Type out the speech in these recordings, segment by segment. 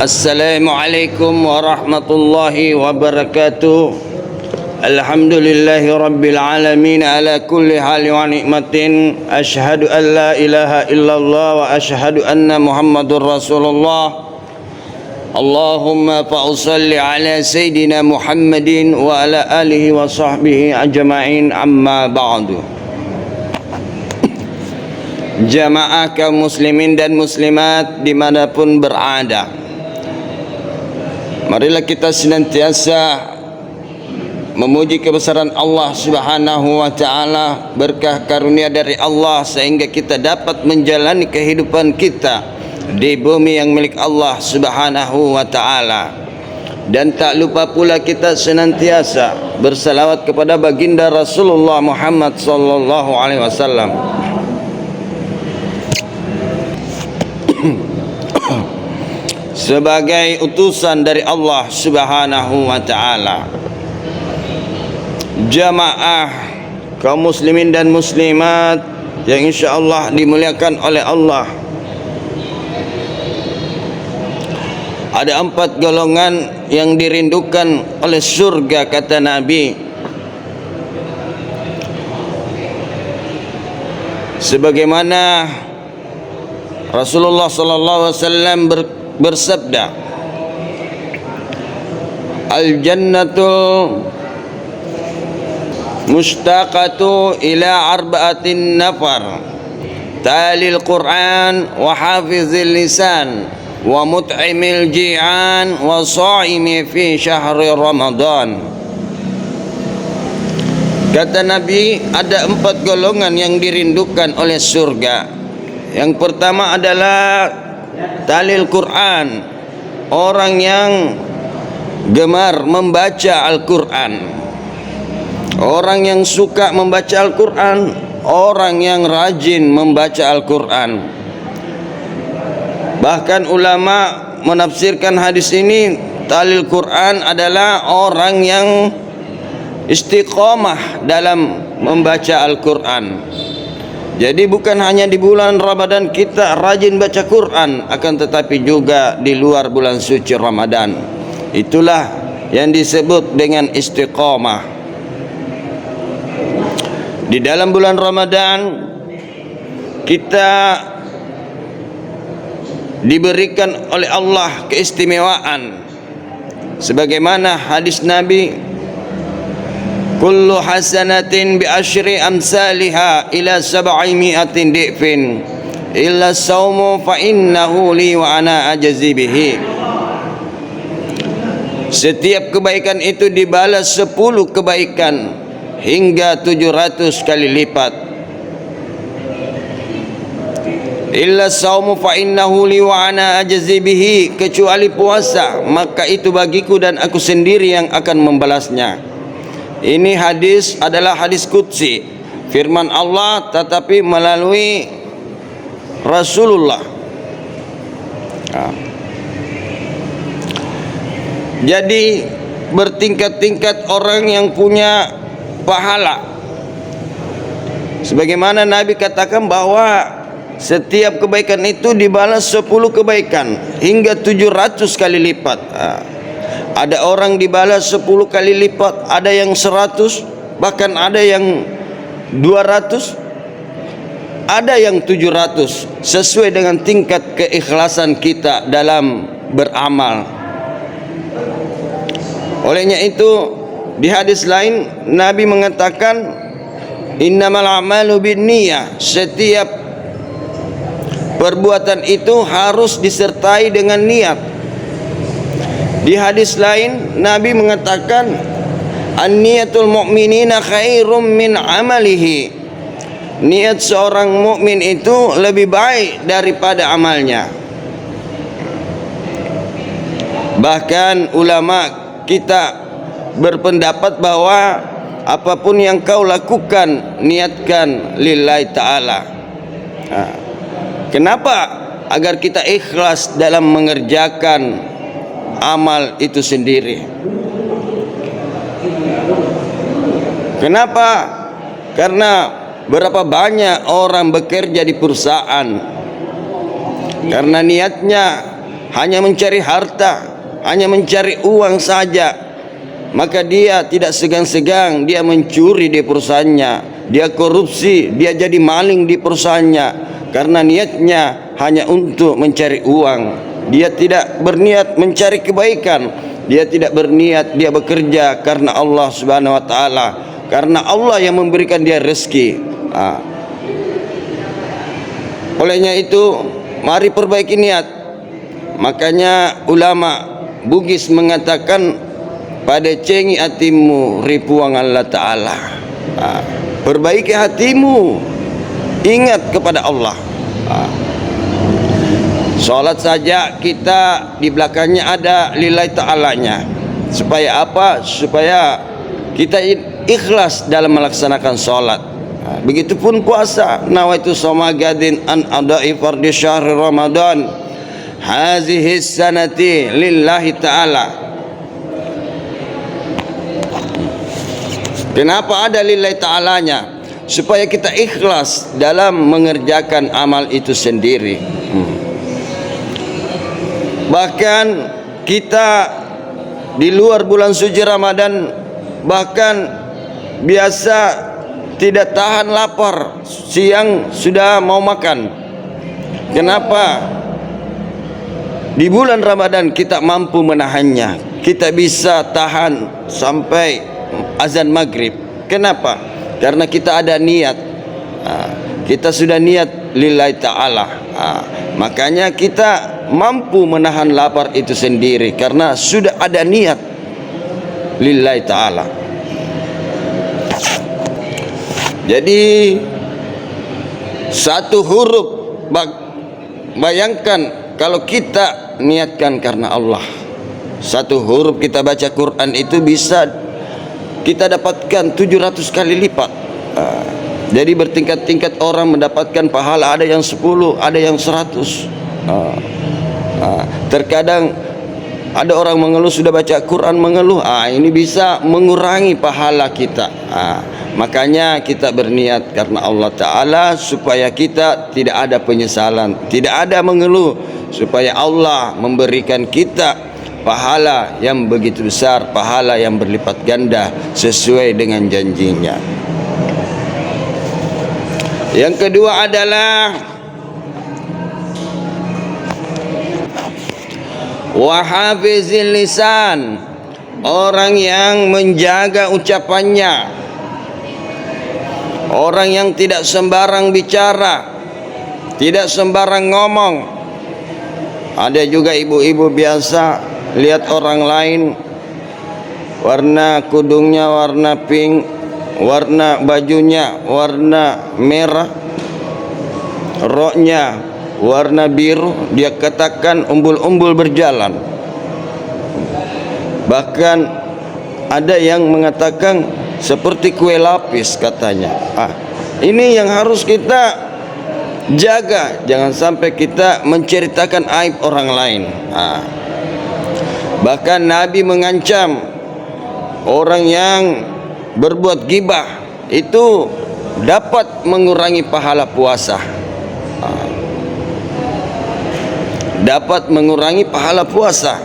Assalamualaikum warahmatullahi wabarakatuh. Alhamdulillahi rabbil alamin ala kulli hali wa nikmatin. Ashhadu an la ilaha illallah wa ashhadu anna Muhammadur Rasulullah. Allahumma fa'usalli ala Sayyidina Muhammadin wa ala alihi wa sahbihi ajma'in, amma ba'du. Jamaah kaum muslimin dan muslimat dimanapun berada, marilah kita senantiasa memuji kebesaran Allah Subhanahu wa ta'ala, berkah karunia dari Allah sehingga kita dapat menjalani kehidupan kita di bumi yang milik Allah Subhanahu wa ta'ala. Dan tak lupa pula kita senantiasa bersalawat kepada baginda Rasulullah Muhammad sallallahu alaihi wasallam sebagai utusan dari Allah Subhanahu wa ta'ala. Jamaah kaum muslimin dan muslimat yang insyaallah dimuliakan oleh Allah, ada 4 golongan yang dirindukan oleh surga, kata Nabi, sebagaimana Rasulullah sallallahu alaihi wasallam bersabda, al-jannatul mustaqatu ila arba'atin nafar, talil Qur'an wa hafizil lisan wa mut'imil ji'an wa sha'imi fi syahri Ramadan. Kata Nabi, ada 4 golongan yang dirindukan oleh surga. Yang pertama adalah talil Quran, orang yang gemar membaca Al-Quran, orang yang suka membaca Al-Quran, orang yang rajin membaca Al-Quran. Bahkan ulama menafsirkan hadis ini, talil Quran adalah orang yang istiqomah dalam membaca Al-Quran. Jadi bukan hanya di bulan Ramadan kita rajin baca Quran, akan tetapi juga di luar bulan suci Ramadan. Itulah yang disebut dengan istiqomah. Di dalam bulan Ramadan kita diberikan oleh Allah keistimewaan, sebagaimana hadis Nabi, kullu hasanatin bi asyri amsalha ila 700 di'fin illa saumu fa innahu li wa ana ajzi bihi. Setiap kebaikan itu dibalas 10 kebaikan hingga 700 kali lipat. Illa saumu fa innahu li wa ana ajzi bihi, kecuali puasa, maka itu bagiku dan aku sendiri yang akan membalasnya. Ini hadis adalah hadis qudsi, firman Allah tetapi melalui Rasulullah. Jadi bertingkat-tingkat orang yang punya pahala. Sebagaimana Nabi katakan bahwa setiap kebaikan itu dibalas 10 kebaikan hingga 700 kali lipat. Ada orang dibalas 10 kali lipat, ada yang 100, bahkan ada yang 200, ada yang 700, sesuai dengan tingkat keikhlasan kita dalam beramal. Olehnya itu di hadis lain Nabi mengatakan, innamal a'malu binniyah, setiap perbuatan itu harus disertai dengan niat. Di hadis lain Nabi mengatakan, an-niyatul mu'minina khairum min amalihi, niat seorang mukmin itu lebih baik daripada amalnya. Bahkan ulama kita berpendapat bahwa apapun yang kau lakukan, niatkan lillahi ta'ala. Kenapa? Agar kita ikhlas dalam mengerjakan amal itu sendiri. Kenapa? Karena berapa banyak orang bekerja di perusahaan karena niatnya hanya mencari harta, hanya mencari uang saja, maka dia tidak segan-segan dia mencuri di perusahaannya, dia korupsi, dia jadi maling di perusahaannya, karena niatnya hanya untuk mencari uang. Dia tidak berniat mencari kebaikan, dia tidak berniat dia bekerja karena Allah Subhanahu wa taala, karena Allah yang memberikan dia rezeki. Olehnya itu, mari perbaiki niat. Makanya ulama Bugis mengatakan, pada cengi hatimu ripuang Allah Ta'ala. Perbaiki hatimu, ingat kepada Allah. Salat saja kita di belakangnya ada lillahi ta'alanya. Supaya apa? Supaya kita ikhlas dalam melaksanakan salat. Begitupun puasa, nawaitu shoma gadin an adai fardhi syahr Ramadan hazihi sanati lillahi ta'ala. Kenapa ada lillahi ta'alanya? Supaya kita ikhlas dalam mengerjakan amal itu sendiri. Bahkan kita di luar bulan suci Ramadan bahkan biasa tidak tahan lapar, siang sudah mau makan. Kenapa? Di bulan Ramadan kita mampu menahannya, kita bisa tahan sampai azan maghrib. Kenapa? Karena kita ada niat. Kita sudah niat lillahi ta'ala. Makanya kita mampu menahan lapar itu sendiri, karena sudah ada niat lillahi ta'ala. Jadi satu huruf, bayangkan kalau kita niatkan karena Allah, satu huruf kita baca Quran itu bisa kita dapatkan 700 kali lipat. Jadi bertingkat-tingkat orang mendapatkan pahala, ada yang 10, ada yang 100. Terkadang ada orang mengeluh sudah baca Quran mengeluh, ini bisa mengurangi pahala kita. Makanya kita berniat karena Allah Ta'ala, supaya kita tidak ada penyesalan, tidak ada mengeluh, supaya Allah memberikan kita pahala yang begitu besar, pahala yang berlipat ganda sesuai dengan janjinya. Yang kedua adalah wahafizil lisan, orang yang menjaga ucapannya, orang yang tidak sembarang bicara, tidak sembarang ngomong. Ada juga ibu-ibu biasa lihat orang lain warna kudungnya warna pink, warna bajunya warna merah, roknya warna biru, dia katakan umbul-umbul berjalan. Bahkan ada yang mengatakan seperti kue lapis katanya. Ini yang harus kita jaga, jangan sampai kita menceritakan aib orang lain. Bahkan Nabi mengancam orang yang berbuat ghibah itu dapat mengurangi pahala puasa. Dapat mengurangi pahala puasa.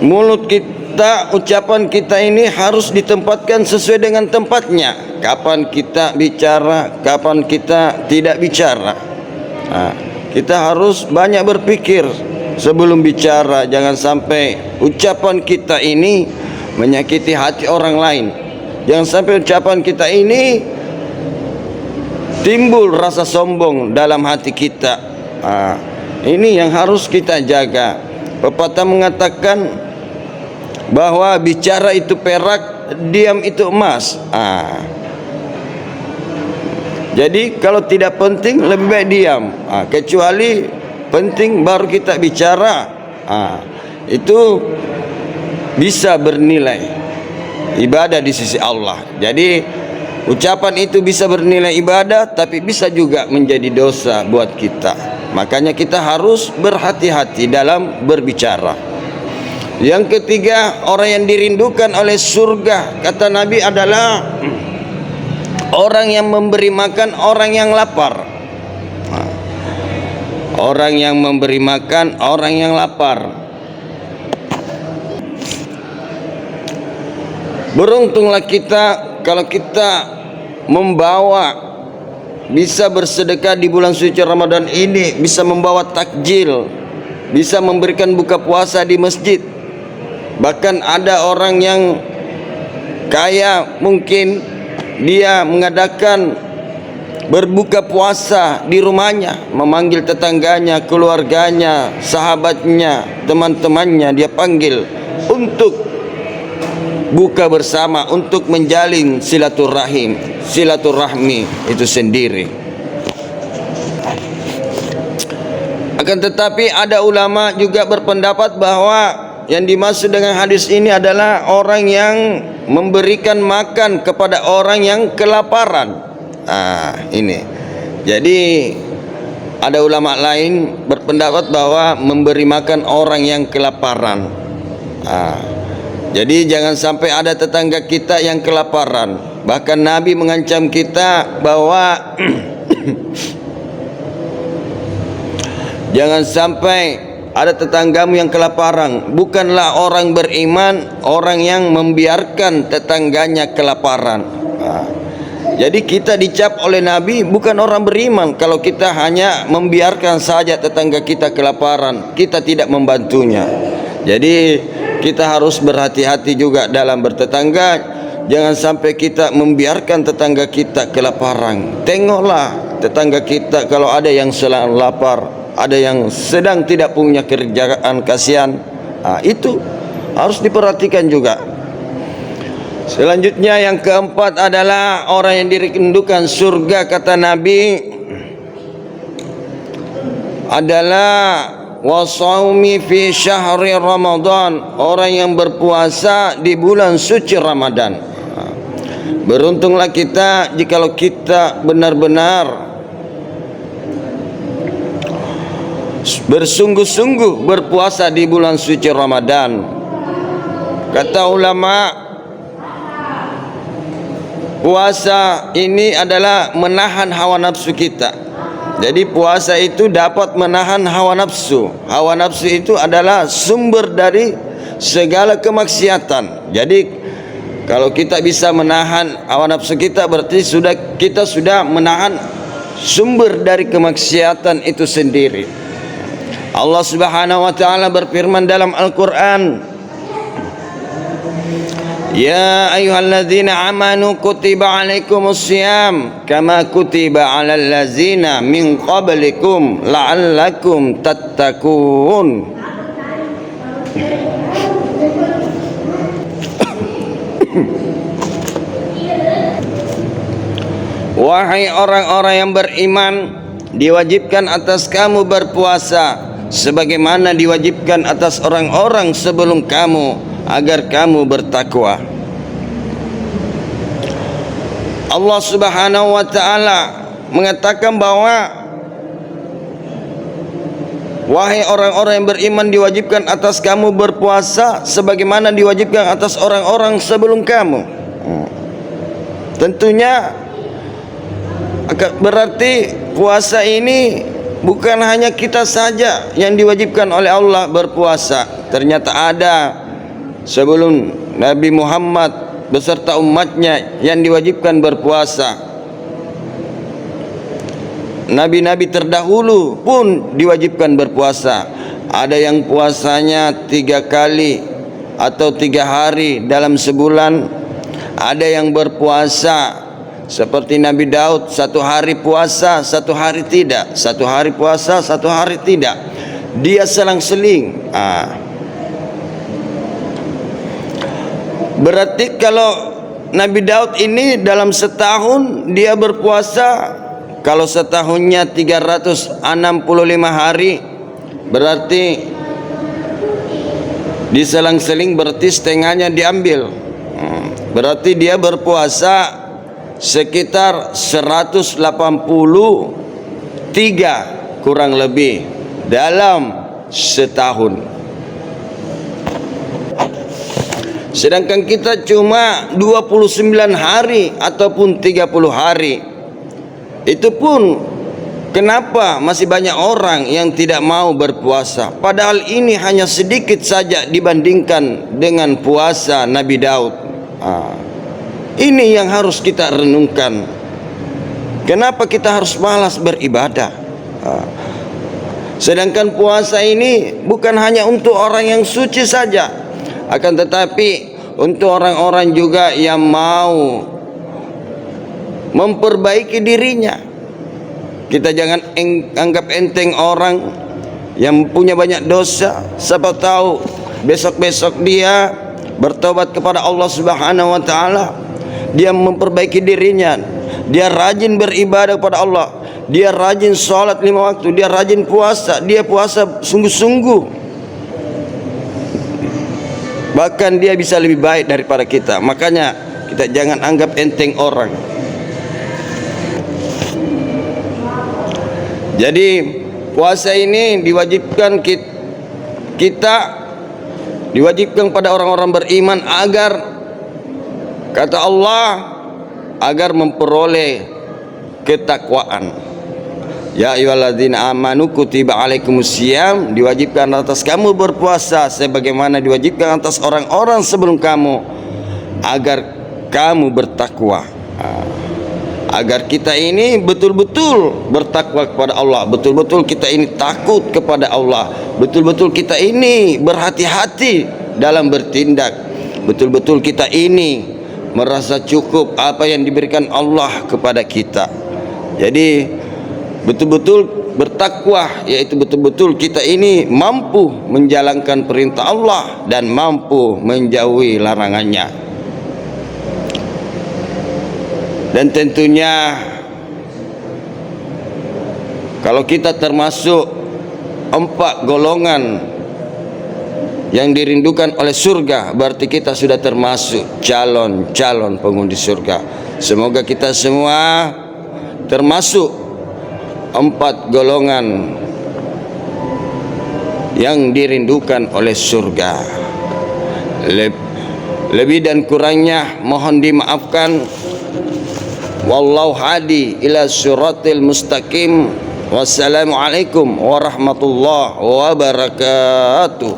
Mulut kita, ucapan kita ini harus ditempatkan sesuai dengan tempatnya. Kapan kita bicara, kapan kita tidak bicara. Kita harus banyak berpikir sebelum bicara. Jangan sampai ucapan kita ini menyakiti hati orang lain. Jangan sampai ucapan kita ini timbul rasa sombong dalam hati kita. Ini yang harus kita jaga. Pepatah mengatakan bahwa bicara itu perak, diam itu emas. Jadi kalau tidak penting lebih baik diam. Kecuali penting baru kita bicara. Itu bisa bernilai ibadah di sisi Allah. Jadi ucapan itu bisa bernilai ibadah, tapi bisa juga menjadi dosa buat kita. Makanya kita harus berhati-hati dalam berbicara. Yang ketiga, orang yang dirindukan oleh surga, kata Nabi, adalah orang yang memberi makan orang yang lapar. orang yang memberi makan orang yang lapar. Beruntunglah kita kalau kita bisa bersedekah di bulan suci Ramadan ini, bisa membawa takjil, bisa memberikan buka puasa di masjid. Bahkan ada orang yang kaya, mungkin dia mengadakan berbuka puasa di rumahnya, memanggil tetangganya, keluarganya, sahabatnya, teman-temannya, dia panggil untuk buka bersama, untuk menjalin silaturahmi itu sendiri. Akan tetapi ada ulama juga berpendapat bahwa yang dimaksud dengan hadis ini adalah orang yang memberikan makan kepada orang yang kelaparan. Ini. Jadi ada ulama lain berpendapat bahwa memberi makan orang yang kelaparan. Jadi jangan sampai ada tetangga kita yang kelaparan. Bahkan Nabi mengancam kita bahwa jangan sampai ada tetanggamu yang kelaparan. Bukanlah orang beriman orang yang membiarkan tetangganya kelaparan. Jadi kita dicap oleh Nabi bukan orang beriman kalau kita hanya membiarkan saja tetangga kita kelaparan, kita tidak membantunya. Jadi kita harus berhati-hati juga dalam bertetangga. Jangan sampai kita membiarkan tetangga kita kelaparan. Tengoklah tetangga kita, kalau ada yang sedang lapar, ada yang sedang tidak punya kerjaan, kasihan. Itu harus diperhatikan juga. Selanjutnya yang keempat adalah orang yang dirindukan surga, kata Nabi, adalah wasaumi fi syahri Ramadan, orang yang berpuasa di bulan suci Ramadan. Beruntunglah kita jikalau kita benar-benar bersungguh-sungguh berpuasa di bulan suci Ramadan. Kata ulama, puasa ini adalah menahan hawa nafsu kita. Jadi puasa itu dapat menahan hawa nafsu. Hawa nafsu itu adalah sumber dari segala kemaksiatan. Jadi kalau kita bisa menahan hawa nafsu kita, berarti kita sudah menahan sumber dari kemaksiatan itu sendiri. Allah Subhanahu wa taala berfirman dalam Al-Qur'an, Ya ayyuhalladzina amanu kutiba alaikumusiyam kama kutiba alal ladzina min qablikum la'allakum tattaqun. Wahai orang-orang yang beriman, diwajibkan atas kamu berpuasa sebagaimana diwajibkan atas orang-orang sebelum kamu, agar kamu bertakwa. Allah Subhanahu wa taala mengatakan bahwa wahai orang-orang yang beriman, diwajibkan atas kamu berpuasa sebagaimana diwajibkan atas orang-orang sebelum kamu. Tentunya berarti puasa ini bukan hanya kita saja yang diwajibkan oleh Allah berpuasa. Ternyata ada sebelum Nabi Muhammad beserta umatnya yang diwajibkan berpuasa. Nabi-nabi terdahulu pun diwajibkan berpuasa. Ada yang puasanya 3 kali atau 3 hari dalam sebulan. Ada yang berpuasa seperti Nabi Daud, 1 hari puasa, 1 hari tidak, 1 hari puasa, 1 hari tidak. Dia selang-seling. Berarti kalau Nabi Daud ini dalam setahun dia berpuasa, kalau setahunnya 365 hari, berarti diselang-seling, berarti setengahnya diambil. Berarti dia berpuasa sekitar 183 kurang lebih dalam setahun. Sedangkan kita cuma 29 hari ataupun 30 hari. Itu pun Kenapa masih banyak orang yang tidak mau berpuasa? Padahal ini hanya sedikit saja dibandingkan dengan puasa Nabi Daud. Ini yang harus kita renungkan. Kenapa kita harus malas beribadah? Sedangkan puasa ini bukan hanya untuk orang yang suci saja, akan tetapi untuk orang-orang juga yang mau memperbaiki dirinya. Kita jangan anggap enteng orang yang punya banyak dosa. Siapa tahu besok-besok dia bertobat kepada Allah Subhanahu wa taala, dia memperbaiki dirinya, dia rajin beribadah kepada Allah, dia rajin sholat 5 waktu, dia rajin puasa, dia puasa sungguh-sungguh, bahkan dia bisa lebih baik daripada kita. Makanya kita jangan anggap enteng orang. Jadi puasa ini diwajibkan kita diwajibkan pada orang-orang beriman agar, kata Allah, agar memperoleh ketakwaan. Ya ayyuhalladzina amanu kutiba alaikumusiyam, diwajibkan atas kamu berpuasa sebagaimana diwajibkan atas orang-orang sebelum kamu, agar kamu bertakwa. Agar kita ini betul-betul bertakwa kepada Allah, betul-betul kita ini takut kepada Allah, betul-betul kita ini berhati-hati dalam bertindak, betul-betul kita ini merasa cukup apa yang diberikan Allah kepada kita. Jadi betul-betul bertakwa, yaitu betul-betul kita ini mampu menjalankan perintah Allah dan mampu menjauhi larangannya. Dan tentunya kalau kita termasuk 4 golongan yang dirindukan oleh surga, berarti kita sudah termasuk calon-calon penghuni surga. Semoga kita semua termasuk 4 golongan yang dirindukan oleh surga. Lebih dan kurangnya mohon dimaafkan. Wallahu hadi ila siratil mustaqim. Wassalamualaikum warahmatullahi wabarakatuh.